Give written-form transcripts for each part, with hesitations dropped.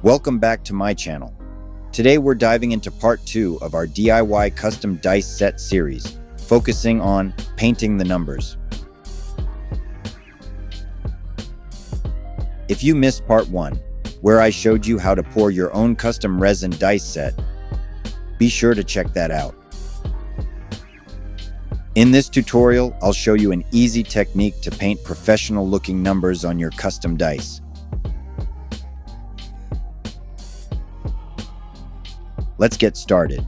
Welcome back to my channel. Today we're diving into part 2 of our DIY custom dice set series, focusing on painting the numbers. If you missed part 1, where I showed you how to pour your own custom resin dice set, be sure to check that out. In this tutorial, I'll show you an easy technique to paint professional-looking numbers on your custom dice. Let's get started.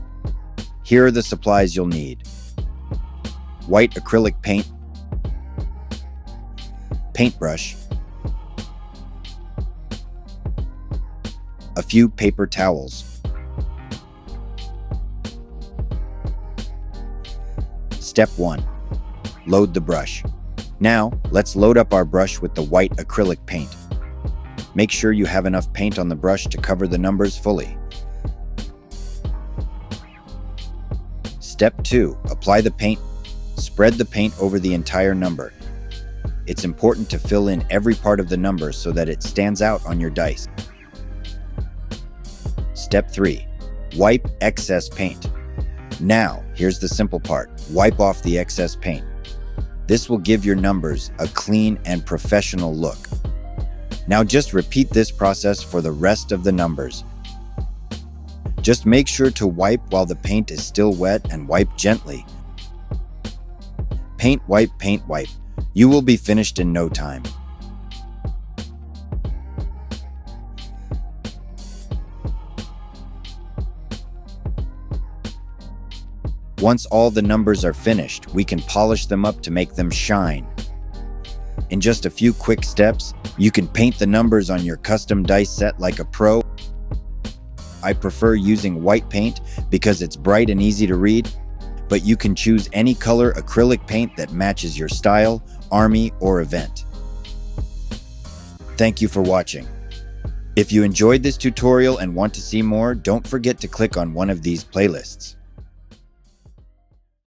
Here are the supplies you'll need. White acrylic paint, paintbrush, a few paper towels, Step 1. Load the brush. Now, let's load up our brush with the white acrylic paint. Make sure you have enough paint on the brush to cover the numbers fully. Step 2. Apply the paint. Spread the paint over the entire number. It's important to fill in every part of the number so that it stands out on your dice. Step 3. Wipe excess paint. Now, here's the simple part. Wipe off the excess paint. This will give your numbers a clean and professional look. Now just repeat this process for the rest of the numbers. Just make sure to wipe while the paint is still wet and wipe gently. Paint wipe, paint wipe. You will be finished in no time. Once all the numbers are finished, we can polish them up to make them shine. In just a few quick steps, you can paint the numbers on your custom dice set like a pro. I prefer using white paint because it's bright and easy to read, but you can choose any color acrylic paint that matches your style, army, or event. Thank you for watching. If you enjoyed this tutorial and want to see more, don't forget to click on one of these playlists.